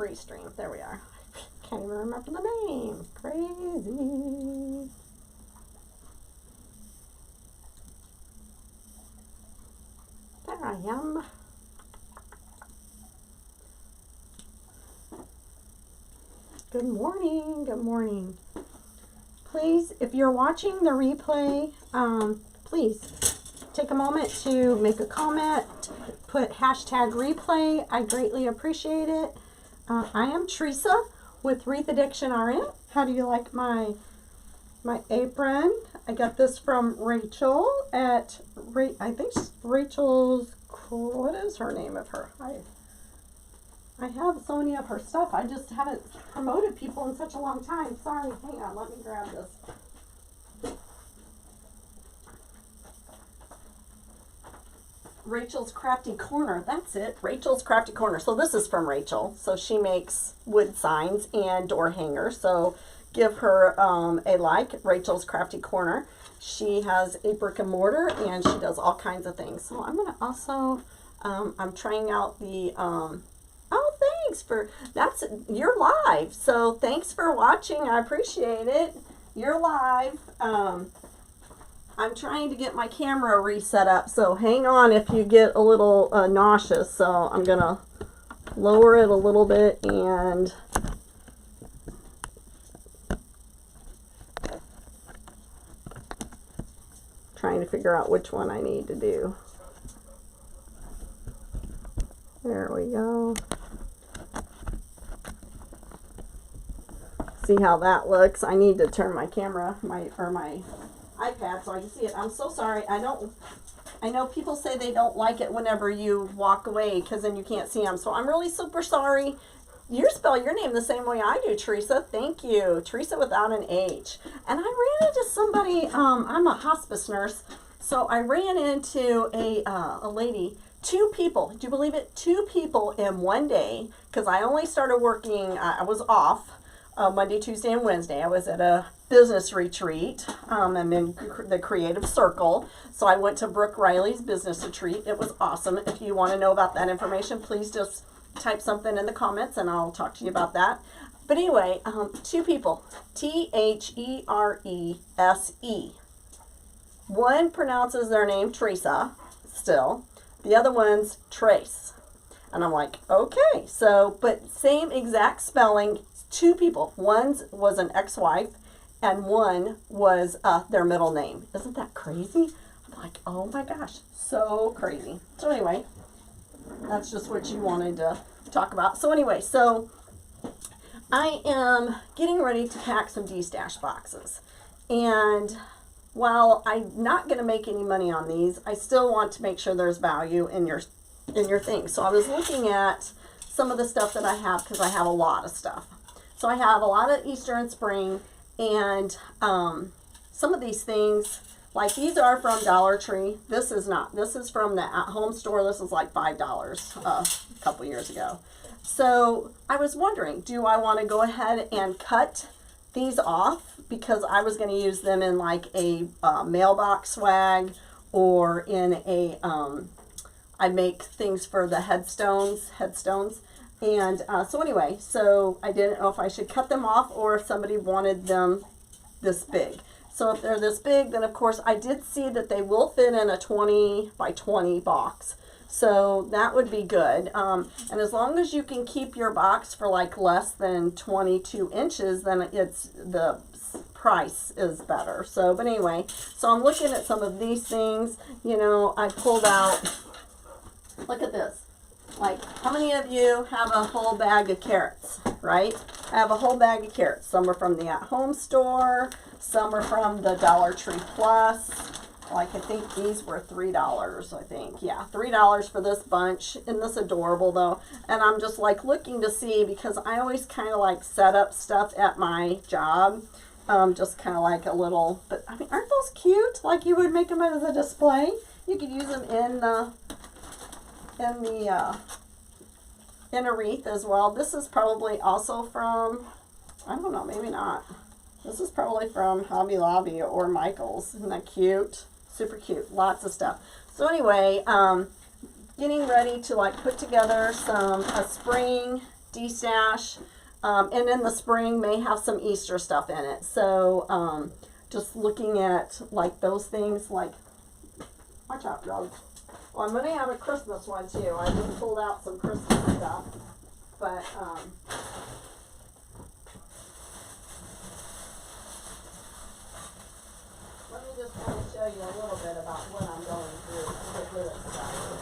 Restream. There we are. Can't even remember the name. Crazy. There I am. Good morning. Good morning. Please, if you're watching the replay, please take a moment to make a comment. Put hashtag replay. I greatly appreciate it. I am Teresa with Wreath Addiction RN. How do you like my apron? I got this from Rachel at, I think Rachel's, what is her name of her? I have so many of her stuff. I just haven't promoted people in such a long time. Sorry, hang on, let me grab this. Rachel's Crafty Corner, that's it. Rachel's Crafty Corner. So this is from Rachel. So she makes wood signs and door hangers. So give her a like, Rachel's Crafty Corner. She has a brick and mortar and she does all kinds of things. So I'm gonna also, I'm trying out the, oh, thanks for, you're live. So thanks for watching. I appreciate it. You're live. I'm trying to get my camera reset up. So hang on if you get a little nauseous. So I'm going to lower it a little bit and trying to figure out which one I need to do. There we go. See how that looks. I need to turn my camera, my iPad so I can see it. I'm so sorry. I know people say they don't like it whenever you walk away because then you can't see them. So I'm really super sorry. You spell your name the same way I do, Teresa. Thank you. Teresa without an H. And I ran into somebody, I'm a hospice nurse, so I ran into a lady, 2 people, do you believe it? 2 people in one day, because I only started working, I was off Monday, Tuesday, and Wednesday. I was at a business retreat. I'm in the Creative Circle. So I went to Brooke Riley's business retreat. It was awesome. If you want to know about that information, please just type something in the comments and I'll talk to you about that. But anyway, 2 people, T-H-E-R-E-S-E. One pronounces their name Teresa still. The other one's Trace. And I'm like, okay. So, but same exact spelling. 2 people. One was an ex-wife and one was their middle name. Isn't that crazy? I'm like, oh my gosh, so crazy. So anyway, that's just what you wanted to talk about. So anyway, so I am getting ready to pack some D-stash boxes. And while I'm not going to make any money on these, I still want to make sure there's value in your thing. So I was looking at some of the stuff that I have because I have a lot of stuff. So I have a lot of Easter and spring, and some of these things, like these are from Dollar Tree. This is not. This is from the at-home store. This is like $5 a couple years ago. So I was wondering, do I want to go ahead and cut these off because I was going to use them in like a mailbox swag or in a, I make things for the headstones. And so anyway, so I didn't know if I should cut them off or if somebody wanted them this big. So if they're this big, then of course I did see that they will fit in a 20 by 20 box. So that would be good. And as long as you can keep your box for like less than 22 inches, then the price is better. So, but anyway, so I'm looking at some of these things. You know, I pulled out, look at this. Like, how many of you have a whole bag of carrots, right? I have a whole bag of carrots. Some are from the at-home store. Some are from the Dollar Tree Plus. Like, I think these were $3, I think. Yeah, $3 for this bunch. Isn't this adorable, though? And I'm just, like, looking to see, because I always kind of, like, set up stuff at my job. Just kind of like a little, but, I mean, aren't those cute? Like, you would make them as a display. You could use them in a wreath as well. This is probably also from, I don't know, maybe not. This is probably from Hobby Lobby or Michael's. Isn't that cute? Super cute. Lots of stuff. So anyway, getting ready to like put together a spring de-stash. And in the spring may have some Easter stuff in it. So just looking at like those things, like, watch out, dogs. Well, I'm going to have a Christmas one too. I just pulled out some Christmas stuff. But let me just kind of show you a little bit about what I'm going through to get rid of stuff.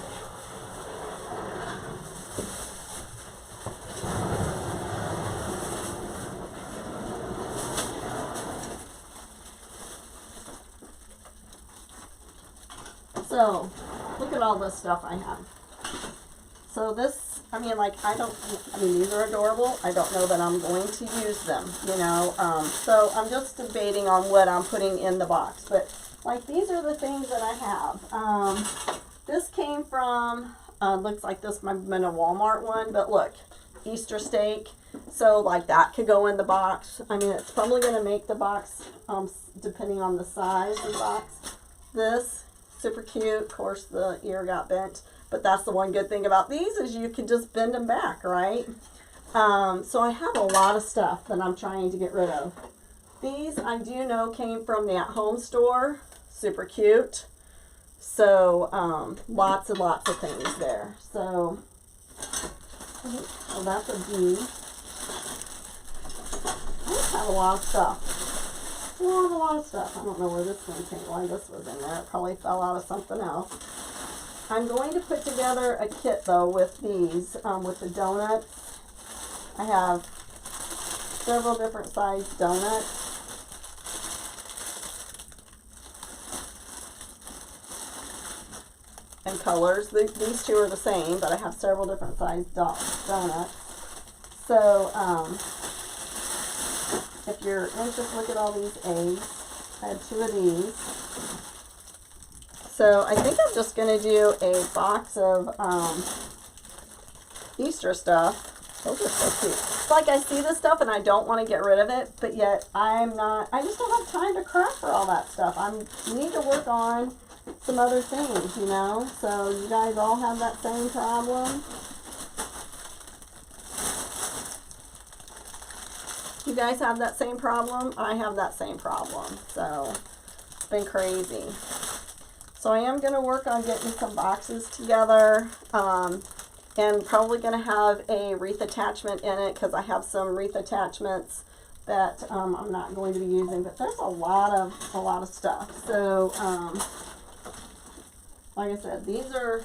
So, look at all this stuff I have. So this, I mean, like, these are adorable. I don't know that I'm going to use them, you know. So I'm just debating on what I'm putting in the box. But, like, these are the things that I have. This came from, looks like this might have been a Walmart one. But look, Easter steak. So, like, that could go in the box. I mean, it's probably going to make the box, depending on the size of the box. This. Super cute. Of course, the ear got bent, but that's the one good thing about these is you can just bend them back, right? So I have a lot of stuff that I'm trying to get rid of. These I do know came from the at-home store. Super cute. So lots and lots of things there. So well, that's a D. I just have a lot of stuff. A lot of stuff. I don't know where this one came, why this was in there. It probably fell out of something else. I'm going to put together a kit though with these, with the donuts. I have several different sized donuts. And colors. These two are the same, but I have several different sized donuts. So, if you're interested, look at all these eggs. I had 2 of these. So I think I'm just going to do a box of Easter stuff. Those are so cute. It's like I see this stuff and I don't want to get rid of it, but yet I just don't have time to craft for all that stuff. I need to work on some other things, you know. So you guys all have that same problem. You guys have that same problem? I have that same problem. So, it's been crazy. So, I am going to work on getting some boxes together. And probably going to have a wreath attachment in it because I have some wreath attachments that I'm not going to be using. But there's a lot of stuff. So, like I said, these are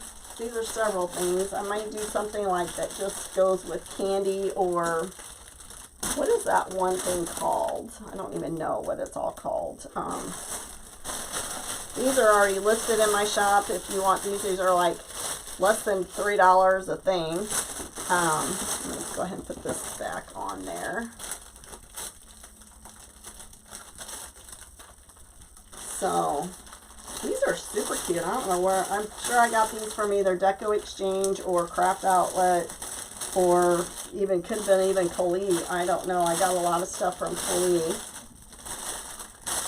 several things. I might do something like that just goes with candy or... what is that one thing called? I don't even know what it's all called. These are already listed in my shop. If you want these are like less than $3 a thing. Let's go ahead and put this back on there. So, these are super cute. I don't know where, I'm sure I got these from either Deco Exchange or Craft Outlet. Or even, could have been even Kali. I don't know. I got a lot of stuff from Kali.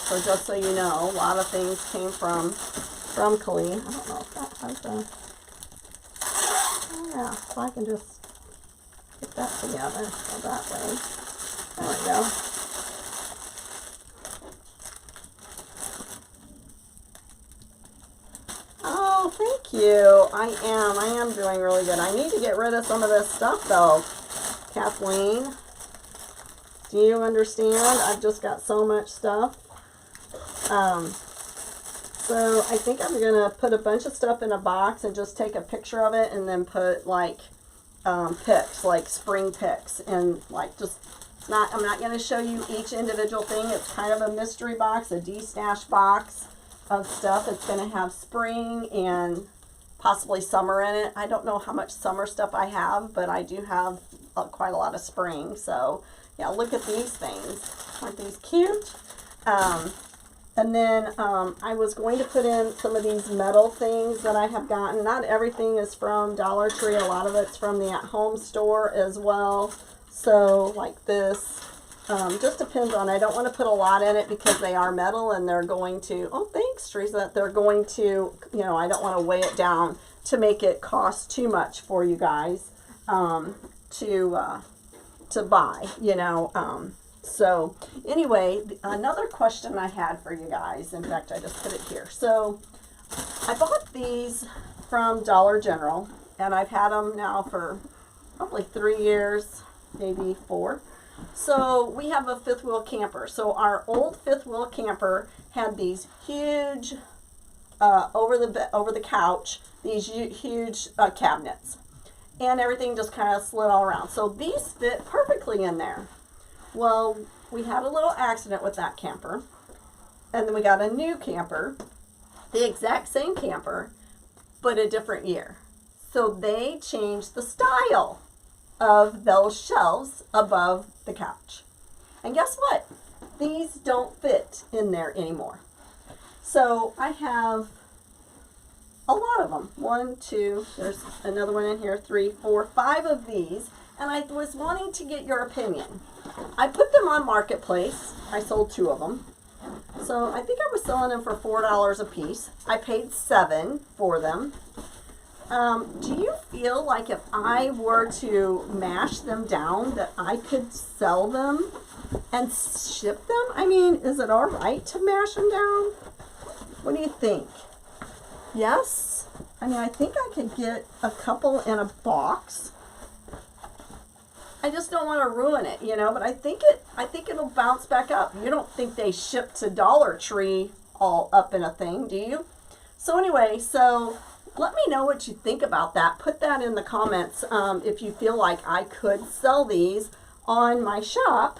So just so you know, a lot of things came from Kali. I don't know if that has a... oh yeah, so I can just get that together. So that way. There we go. Oh, thank you. I am doing really good. I need to get rid of some of this stuff though, Kathleen. Do you understand? I've just got so much stuff. So I think I'm going to put a bunch of stuff in a box and just take a picture of it and then put like picks, like spring picks, and like just not, I'm not going to show you each individual thing. It's kind of a mystery box, a de-stash box of stuff. It's going to have spring and possibly summer in it. I don't know how much summer stuff I have, but I do have quite a lot of spring. So yeah, look at these things. Aren't these cute? And then I was going to put in some of these metal things that I have gotten. Not everything is from Dollar Tree. A lot of it's from the at-home store as well. So like this, just depends on, I don't want to put a lot in it because they are metal and they're going to, oh thanks Teresa, they're going to, you know, I don't want to weigh it down to make it cost too much for you guys. to buy, you know. So anyway, another question I had for you guys, in fact, I just put it here. So I bought these from Dollar General, and I've had them now for probably 3 years, maybe 4. So we have a fifth wheel camper. So our old fifth wheel camper had these huge, over the couch, these huge cabinets. And everything just kind of slid all around. So these fit perfectly in there. Well, we had a little accident with that camper. And then we got a new camper, the exact same camper, but a different year. So they changed the style of those shelves above the couch. And guess what? These don't fit in there anymore. So I have a lot of them. 1, 2, there's another one in here, 3, 4, 5 of these. And I was wanting to get your opinion. I put them on Marketplace. I sold 2 of them. So I think I was selling them for $4 a piece. I paid $7 for them. Do you feel like if I were to mash them down that I could sell them and ship them? I mean, is it all right to mash them down? What do you think? Yes? I mean, I think I could get a couple in a box. I just don't want to ruin it, you know, but I think it'll bounce back up. You don't think they ship to Dollar Tree all up in a thing, do you? So anyway, so let me know what you think about that. Put that in the comments if you feel like I could sell these on my shop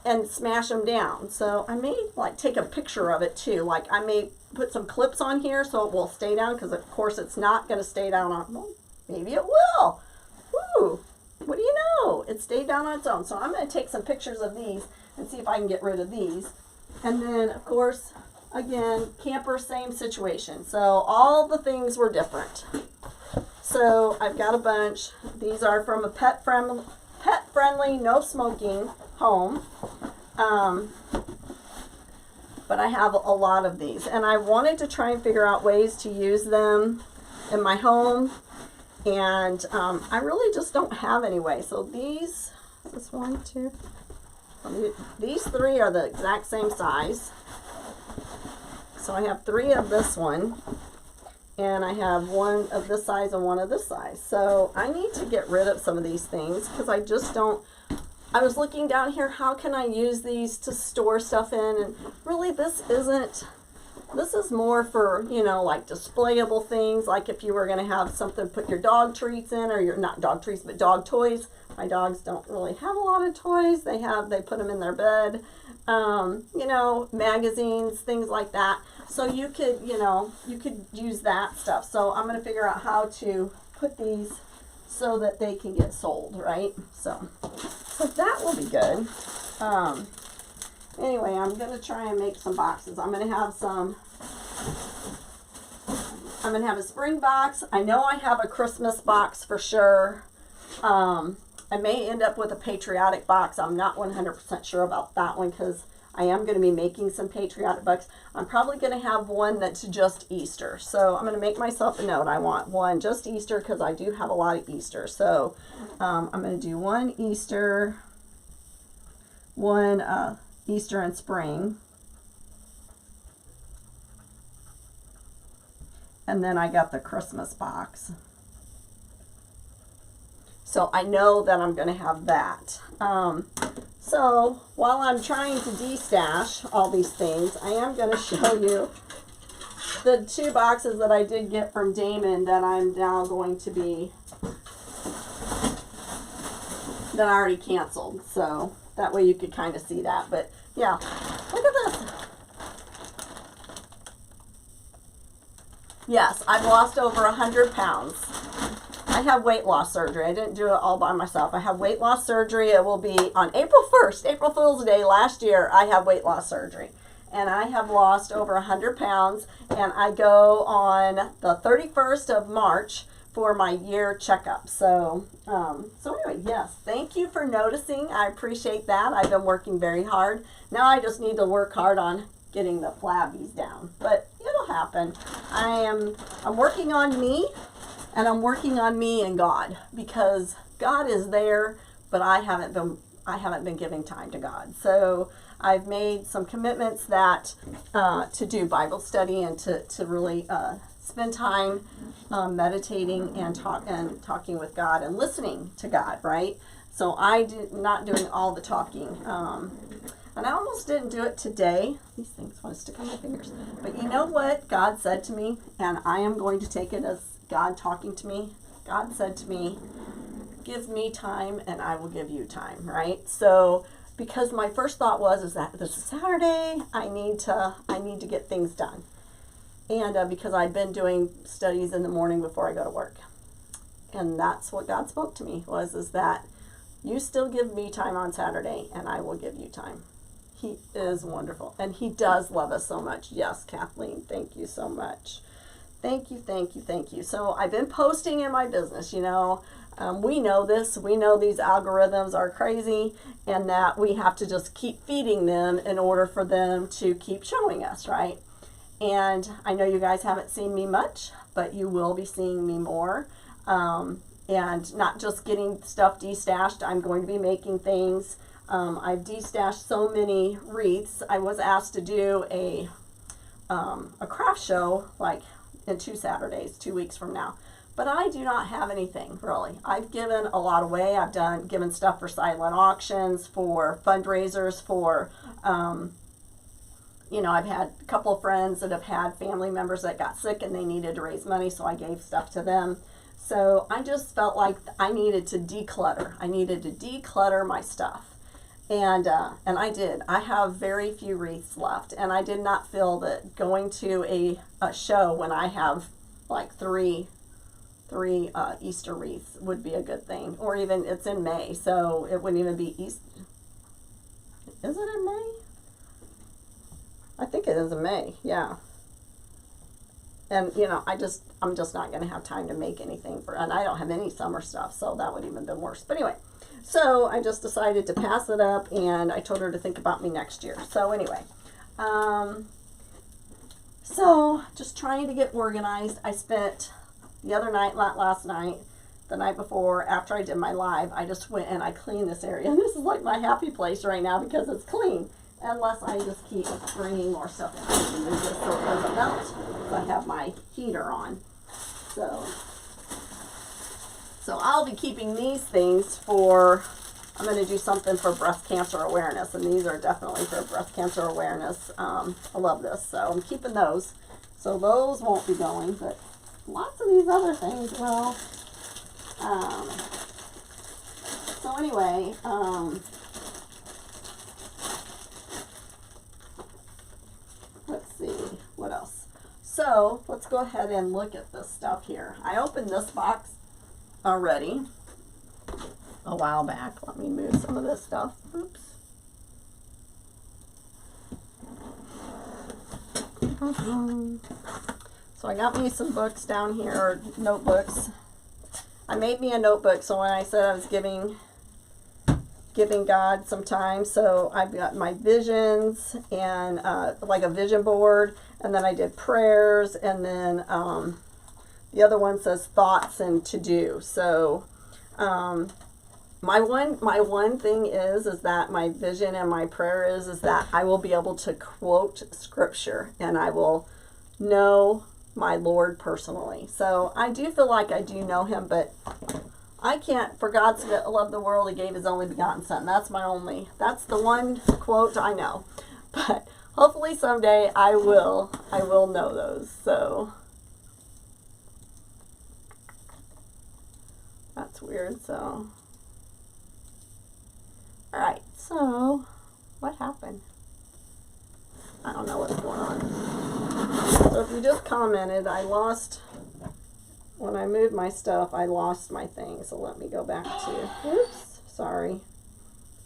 and smash them down. So I may like take a picture of it too. Like I may put some clips on here so it will stay down, because of course it's not going to stay down on, well, maybe it will. Woo! What do you know? It stayed down on its own. So I'm going to take some pictures of these and see if I can get rid of these. And then of course, again, camper, same situation. So all the things were different. So I've got a bunch. These are from a pet friendly, no smoking home. But I have a lot of these, and I wanted to try and figure out ways to use them in my home, and I really just don't have any way. So these, is this 1, 2, these 3 are the exact same size. So I have 3 of this one, and I have 1 of this size and 1 of this size. So I need to get rid of some of these things, because I just don't. I was looking down here, how can I use these to store stuff in? And really this is more for, you know, like displayable things, like if you were going to have something to put your dog treats in, or your, not dog treats, but dog toys. My dogs don't really have a lot of toys. They put them in their bed, you know, magazines, things like that. So you could, you know, you could use that stuff. So I'm going to figure out how to put these so that they can get sold, right? So that will be good. Anyway, I'm going to try and make some boxes. I'm going to have a spring box. I know I have a Christmas box for sure. I may end up with a patriotic box. I'm not 100% sure about that one, because I am going to be making some patriotic bucks. I'm probably going to have one that's just Easter. So I'm going to make myself a note. I want one just Easter, because I do have a lot of Easter. So I'm going to do 1 Easter, 1 Easter and spring. And then I got the Christmas box. So I know that I'm going to have that. So while I'm trying to de-stash all these things, I am going to show you the 2 boxes that I did get from Damon that I'm now going to be, that I already canceled. So that way you could kind of see that. But yeah, look at this. Yes, I've lost over 100 pounds. I have weight loss surgery. I didn't do it all by myself. I have weight loss surgery. It will be on April 1st, April Fool's Day last year. I have weight loss surgery. And I have lost over 100 pounds. And I go on the 31st of March for my year checkup. So anyway, yes, thank you for noticing. I appreciate that. I've been working very hard. Now I just need to work hard on getting the flabbies down. But it'll happen. I'm working on me. And I'm working on me and God, because God is there, but I haven't been giving time to God. So I've made some commitments that to do Bible study and to really spend time meditating and talking with God and listening to God, right? So not doing all the talking. And I almost didn't do it today. These things want to stick on my fingers. But you know what God said to me? And I am going to take it as God talking to me. God said to me, give me time and I will give you time, right? So because my first thought is that this is Saturday, I need to get things done. And because I've been doing studies in the morning before I go to work. And that's what God spoke to me is that you still give me time on Saturday and I will give you time. He is wonderful. And he does love us so much. Yes, Kathleen, thank you so much. Thank you, thank you, thank you. So I've been posting in my business, we know this. We know these algorithms are crazy and that we have to just keep feeding them in order for them to keep showing us, right? And I know you guys haven't seen me much, but you will be seeing me more. And not just getting stuff destashed. I'm going to be making things. I've destashed so many wreaths. I was asked to do a craft show like in 2 Saturdays, 2 weeks from now. But I do not have anything really. I've given a lot away. I've given stuff for silent auctions, for fundraisers, for I've had a couple of friends that have had family members that got sick and they needed to raise money, so I gave stuff to them. So I just felt like I needed to declutter. I needed to declutter my stuff. And I did. I have very few wreaths left, and I did not feel that going to a show when I have like three Easter wreaths would be a good thing. Or even it's in May, so it wouldn't even be Easter. Is it in May? I think it is in May. Yeah. And I'm just not going to have time to make anything and I don't have any summer stuff, so that would even been worse. But anyway. So I just decided to pass it up, and I told her to think about me next year. So anyway, so just trying to get organized. I spent the other night, not last night, the night before, after I did my live, I just went and I cleaned this area. And this is like my happy place right now because it's clean. Unless I just keep bringing more stuff in. And just so it doesn't melt. So I have my heater on. So I'll be keeping these things I'm going to do something for breast cancer awareness, and these are definitely for breast cancer awareness. I love this, so I'm keeping those. So those won't be going, but lots of these other things will. So anyway, let's see, what else? So let's go ahead and look at this stuff here. I opened this box already a while back. Let me move some of this stuff. Oops. So I got me some books down here, or notebooks. I made me a notebook, so when I said I was giving God some time, so I've got my visions and like a vision board, and then I did prayers, and then the other one says thoughts and to do. So my one thing is that my vision and my prayer is that I will be able to quote scripture and I will know my Lord personally. So I do feel like I do know him, but I can't. For God so loved the world, he gave his only begotten son. That's the one quote I know. But hopefully someday I will know those. So that's weird. So all right, so what happened? I don't know what's going on. So if you just commented, when I moved my stuff, I lost my thing. So let me go back to, oops, sorry.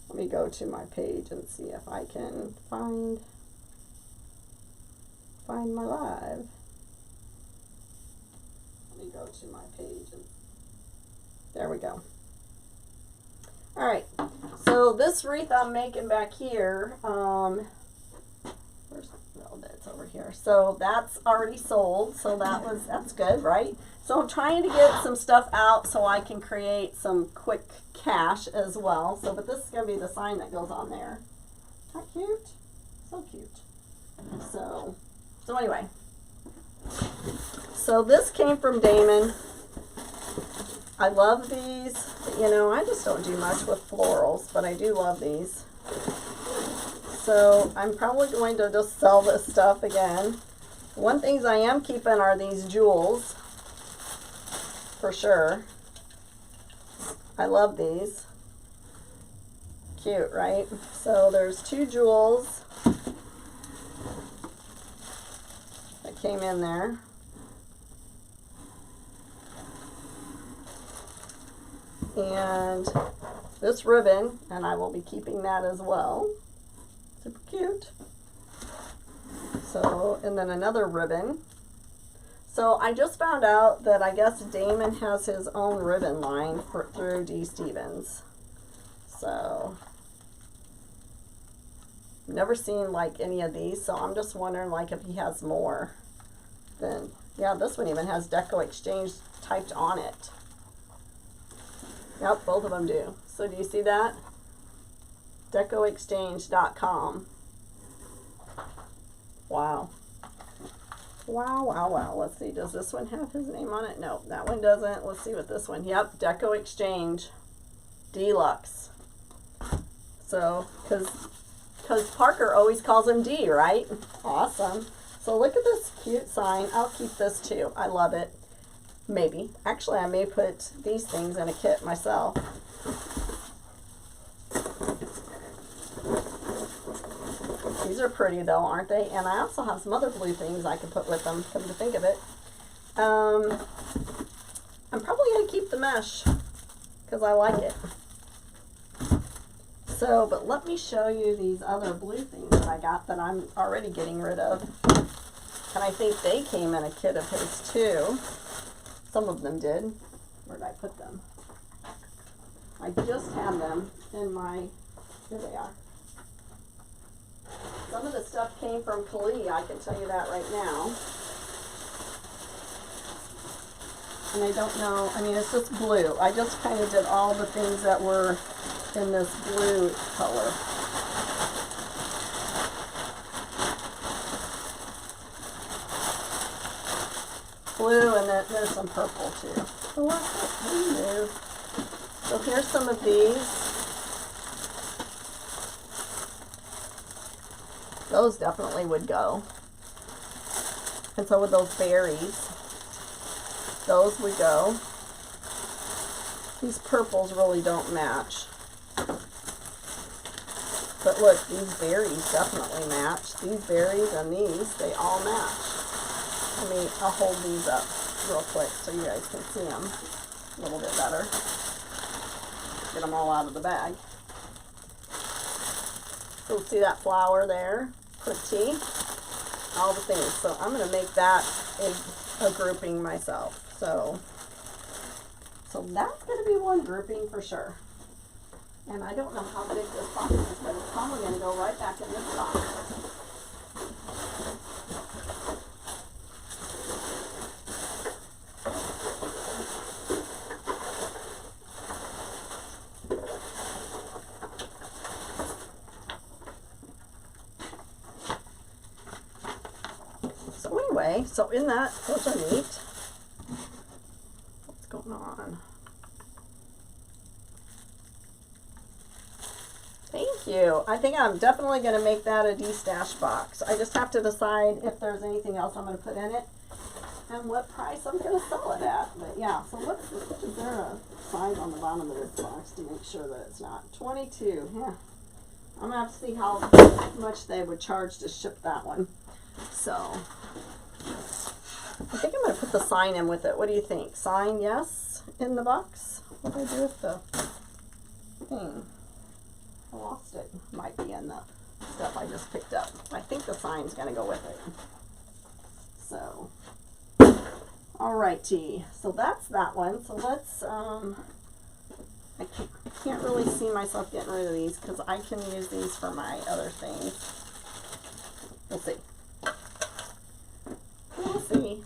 Let me go to my page and see if I can find my live. Let me go to my page and there we go. All right, so this wreath I'm making back here, where's the velvet? it's over here. So that's already sold. So that's good, right? So I'm trying to get some stuff out so I can create some quick cash as well. So, but this is going to be the sign that goes on there. Isn't that cute? So cute. So anyway. So this came from Damon. I love these. You know, I just don't do much with florals, but I do love these. So I'm probably going to just sell this stuff again. One things I am keeping are these jewels, for sure. I love these. Cute, right? So there's 2 jewels that came in there. And this ribbon, and I will be keeping that as well. Super cute. So, and then another ribbon. So I just found out that I guess Damon has his own ribbon line through D. Stevens. So, never seen like any of these, so I'm just wondering like if he has more. Then, yeah, this one even has Deco Exchange typed on it. Yep, both of them do. So do you see that? DecoExchange.com. Wow. Wow, wow, wow. Let's see. Does this one have his name on it? No, that one doesn't. Let's see what this one. Yep, Deco Exchange Deluxe. So, because Parker always calls him D, right? Awesome. So look at this cute sign. I'll keep this too. I love it. Maybe. Actually, I may put these things in a kit myself. These are pretty though, aren't they? And I also have some other blue things I could put with them, come to think of it. I'm probably going to keep the mesh because I like it. So, but let me show you these other blue things that I got that I'm already getting rid of. And I think they came in a kit of his too. Some of them did. Where did I put them? I just had them in my, here they are. Some of the stuff came from Kali, I can tell you that right now. And I don't know, I mean, it's just blue. I just kind of did all the things that were in this blue color. Blue, and then there's some purple too. So So here's some of these. Those definitely would go. And so would those berries. Those would go. These purples really don't match. But look, these berries definitely match. These berries and these, they all match. I'll hold these up real quick so you guys can see them a little bit better. Get them all out of the bag. So see that flower there? Pretty. All the things. So I'm going to make that a grouping myself. So that's going to be one grouping for sure. And I don't know how big this box is, but it's probably going to go right back in this box. So in that, those are neat. What's going on? Thank you. I think I'm definitely going to make that a D-stash box. I just have to decide if there's anything else I'm going to put in it and what price I'm going to sell it at. But yeah, so is there a sign on the bottom of this box to make sure that it's not 22? Yeah. I'm going to have to see how much they would charge to ship that one. So I think I'm going to put the sign in with it. What do you think? Sign, yes, in the box? What did I do with the thing? I lost it. Might be in the stuff I just picked up. I think the sign's going to go with it. So, alrighty. So that's that one. So let's, I can't really see myself getting rid of these because I can use these for my other things. We'll see. see.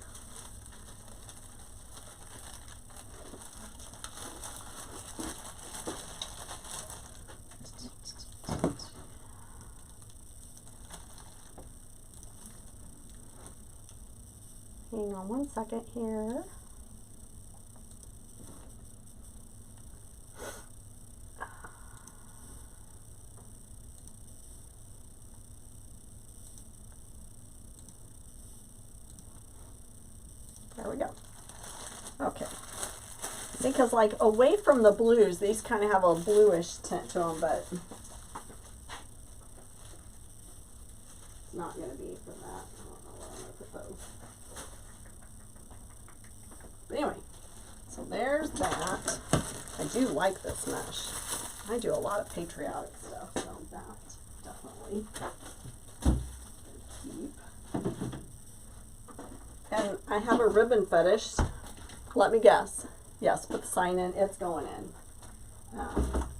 Hang on one second here. There we go. Okay. Because like away from the blues, these kind of have a bluish tint to them, but it's not going to be for that. I don't know what I'm going to put those. But anyway, so there's that. I do like this mesh. I do a lot of patriotic stuff, so that definitely keep. And I have a ribbon fetish. Let me guess. Yes, put the sign in. It's going in.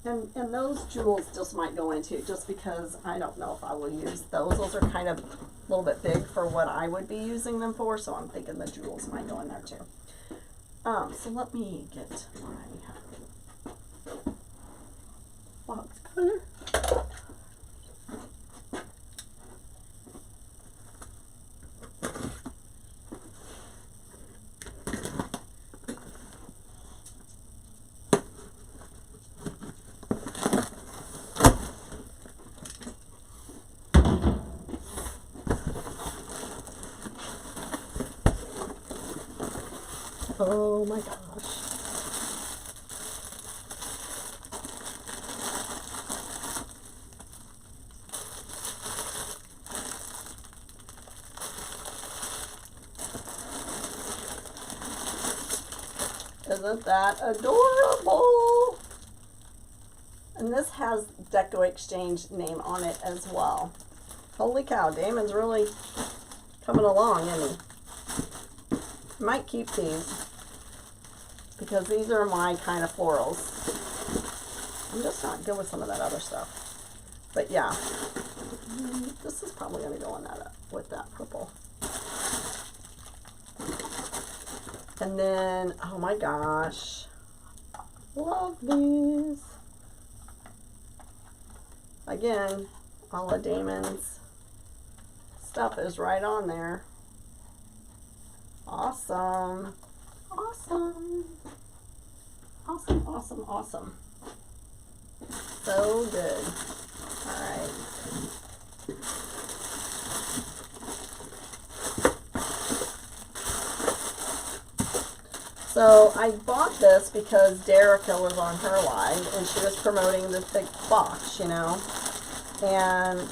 And those jewels just might go in too, just because I don't know if I will use those. Those are kind of a little bit big for what I would be using them for, so I'm thinking the jewels might go in there too. So let me get my box cutter. Oh my gosh. Isn't that adorable? And this has Deco Exchange name on it as well. Holy cow, Damon's really coming along, isn't he? Might keep these because these are my kind of florals. I'm just not good with some of that other stuff. But yeah, this is probably going to go in that with that purple. And then, oh my gosh, love these. Again, all of Damon's stuff is right on there. Awesome. Awesome. Awesome, awesome, awesome. So good. All right. So I bought this because Derica was on her live and she was promoting the thick box, you know. And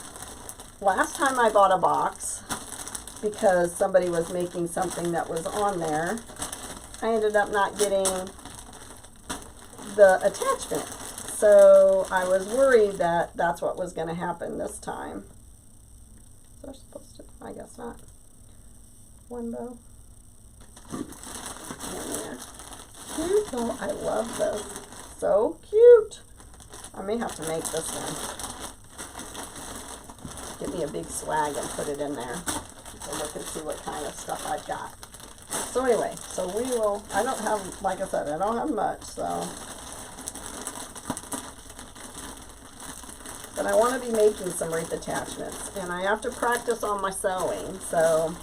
last time I bought a box, because somebody was making something that was on there, I ended up not getting the attachment. So I was worried that that's what was going to happen this time. So they're supposed to, I guess not. One bow. In there. Cute. Oh, I love this. So cute. I may have to make this one. Get me a big swag and put it in there. So look and see what kind of stuff I've got. So anyway, so we will, I don't have, like I said, I don't have much, so. But I want to be making some wreath attachments. And I have to practice on my sewing. So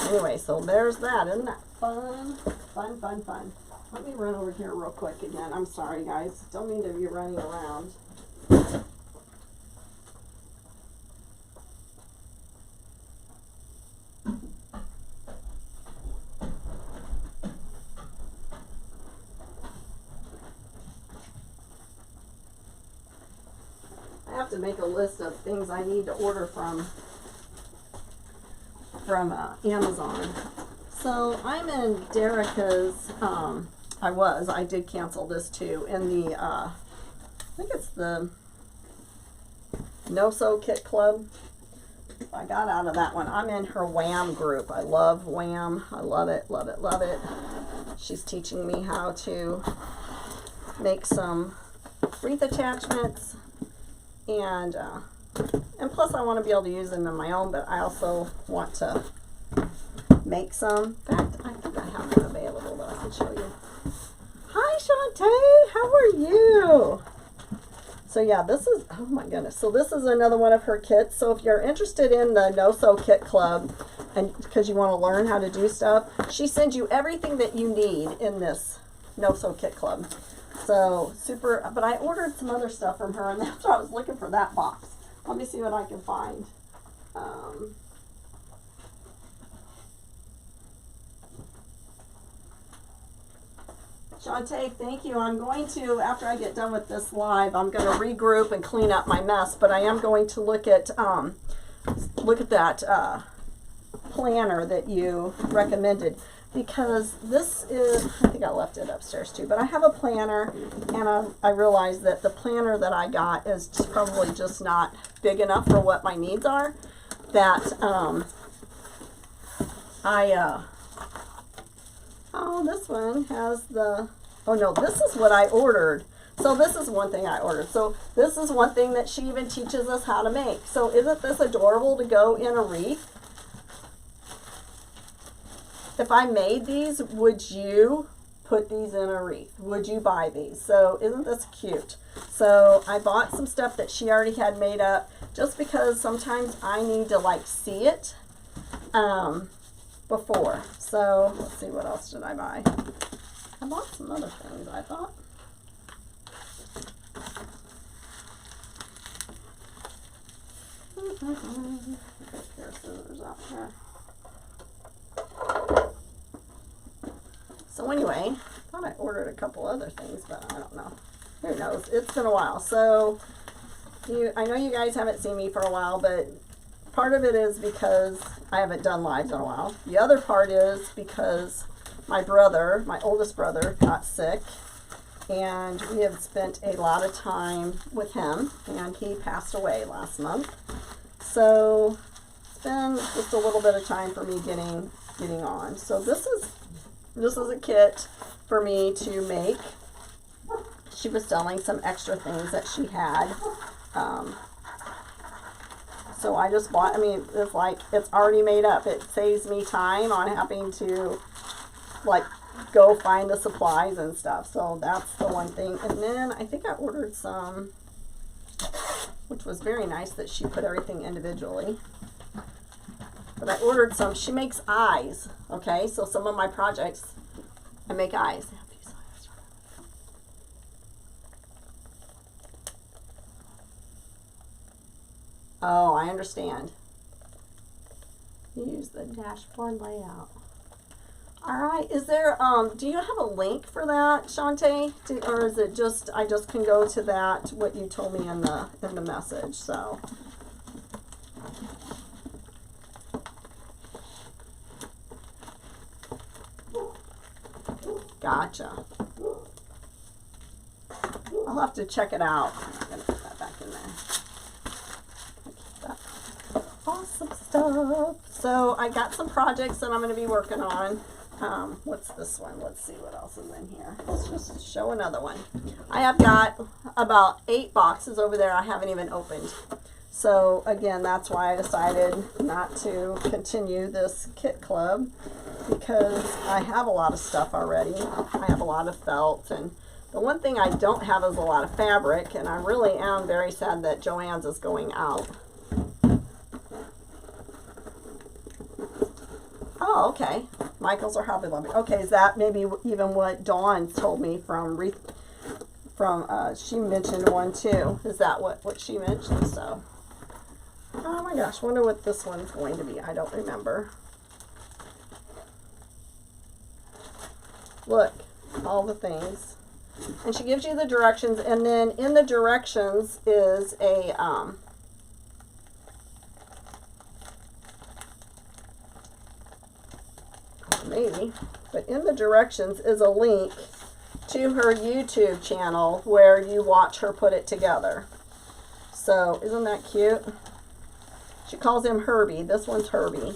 anyway, so there's that. Isn't that fun? Fun, fun, fun. Let me run over here real quick again. I'm sorry, guys. Don't mean to be running around. I have to make a list of things I need to order from Amazon. So I'm in Derica's, I did cancel this too, in the, I think it's the No Sew Kit Club. I got out of that one. I'm in her Wham group. I love Wham. I love it, love it, love it. She's teaching me how to make some wreath attachments, and plus I want to be able to use them in my own, but I also want to make some. In fact, I think I have one available that I can show you. Hi, Shantae. How are you? So yeah, this is, oh my goodness. So this is another one of her kits. So if you're interested in the No-Sew Kit Club, and because you want to learn how to do stuff, she sends you everything that you need in this No-Sew Kit Club. So super, but I ordered some other stuff from her, and that's why I was looking for that box. Let me see what I can find. Shantae, thank you. I'm going to, after I get done with this live, I'm going to regroup and clean up my mess, but I am going to look at that planner that you recommended, because this is, I think I left it upstairs too, but I have a planner, and I realized that the planner that I got is probably just not big enough for what my needs are, that oh, this one has the, oh no, this is what I ordered. So this is one thing I ordered. So this is one thing that she even teaches us how to make. So isn't this adorable to go in a wreath? If I made these, would you put these in a wreath? Would you buy these? So isn't this cute? So I bought some stuff that she already had made up, just because sometimes I need to like see it before. So let's see, what else did I buy? I bought some other things, I thought. Pair of scissors out here. So anyway, I thought I ordered a couple other things, but I don't know. Who knows? It's been a while. So I know you guys haven't seen me for a while, but part of it is because I haven't done lives in a while. The other part is because my brother, my oldest brother, got sick, and we have spent a lot of time with him, and he passed away last month. So it's been just a little bit of time for me getting on. So this is a kit for me to make. She was selling some extra things that she had. So I just bought, I mean, it's like, it's already made up. It saves me time on having to, like, go find the supplies and stuff. So that's the one thing. And then I think I ordered some, which was very nice that she put everything individually. But I ordered some, she makes eyes, okay? So some of my projects, I make eyes. Oh, I understand. Use the dashboard layout. All right, is there, do you have a link for that, Shantae? Or is it just, I just can go to that, what you told me in the message, so. Gotcha. I'll have to check it out. I'm gonna put that back in there. Awesome stuff. So I got some projects that I'm going to be working on. What's this one? Let's see what else is in here. Let's just show another one. I have got about 8 boxes over there I haven't even opened. So again, that's why I decided not to continue this kit club, because I have a lot of stuff already. I have a lot of felt, and the one thing I don't have is a lot of fabric, and I really am very sad that Joann's is going out. Oh, okay. Michael's or Hobby Lobby. Okay, is that maybe even what Dawn told me from she mentioned one too. Is that what she mentioned? So, oh my gosh, wonder what this one's going to be. I don't remember. Look, all the things. And she gives you the directions, and then in the directions is a maybe, but in the directions is a link to her YouTube channel where you watch her put it together. So isn't that cute? She calls him Herbie. This one's Herbie.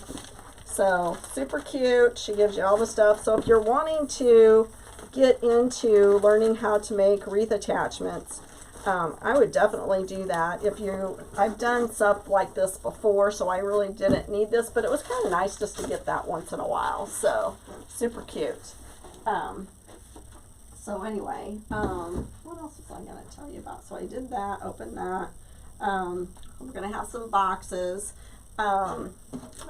So super cute. She gives you all the stuff. So if you're wanting to get into learning how to make wreath attachments, I would definitely do that. I've done stuff like this before, so I really didn't need this, but it was kind of nice just to get that once in a while. So super cute. So anyway, what else was I going to tell you about? So I did that, opened that. We're going to have some boxes. I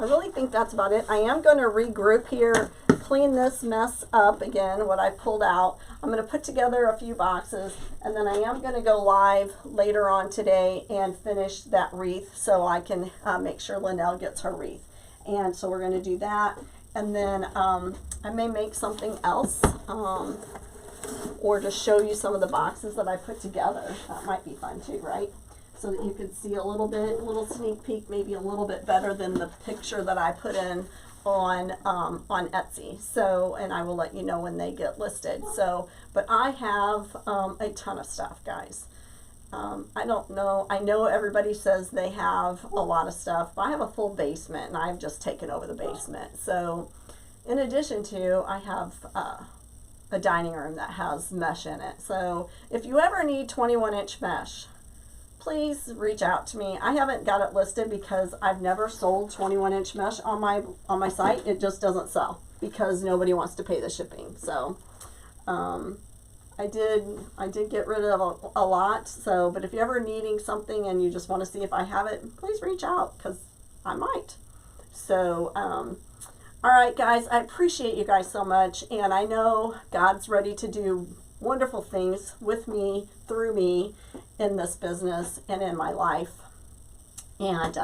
really think that's about it. I am going to regroup here, clean this mess up again, what I pulled out. I'm going to put together a few boxes, and then I am going to go live later on today and finish that wreath so I can make sure Linnell gets her wreath. And so we're going to do that, and then I may make something else, or just show you some of the boxes that I put together. That might be fun too, right? So that you can see a little sneak peek, maybe a little bit better than the picture that I put in on Etsy. So, and I will let you know when they get listed. So, but I have a ton of stuff, guys. I don't know. I know everybody says they have a lot of stuff, but I have a full basement, and I've just taken over the basement. So, in addition to, I have a dining room that has mesh in it. So, if you ever need 21-inch mesh, please reach out to me. I haven't got it listed because I've never sold 21-inch mesh on my site. It just doesn't sell because nobody wants to pay the shipping. So I did get rid of a lot. So, but if you're ever needing something and you just want to see if I have it, please reach out because I might. So all right, guys, I appreciate you guys so much, and I know God's ready to do wonderful things with me, through me, in this business and in my life. And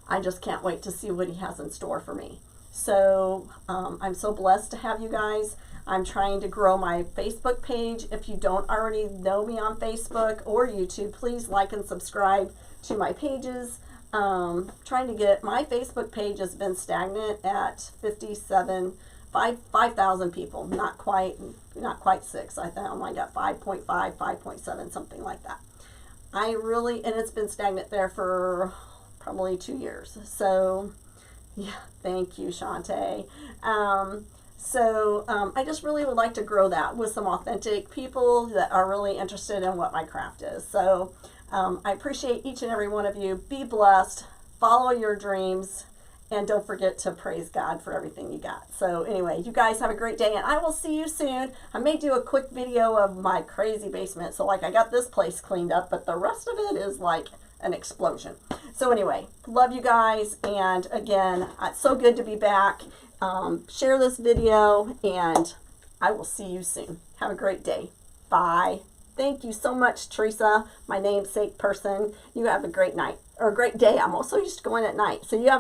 I just can't wait to see what he has in store for me. So I'm so blessed to have you guys. I'm trying to grow my Facebook page. If you don't already know me on Facebook or YouTube, please like and subscribe to my pages. Trying to get my Facebook page has been stagnant at 5,000 people, not quite 6. I think I only got 5.5, 5.7, something like that. And it's been stagnant there for probably 2 years. So, yeah, thank you, Shantae. I just really would like to grow that with some authentic people that are really interested in what my craft is. So, I appreciate each and every one of you. Be blessed, follow your dreams, and don't forget to praise God for everything you got. So anyway, you guys have a great day, and I will see you soon. I may do a quick video of my crazy basement. So like I got this place cleaned up, but the rest of it is like an explosion. So anyway, love you guys. And again, it's so good to be back. Share this video, and I will see you soon. Have a great day. Bye. Thank you so much, Teresa, my namesake person. You have a great night, or a great day. I'm also used to going at night. So you have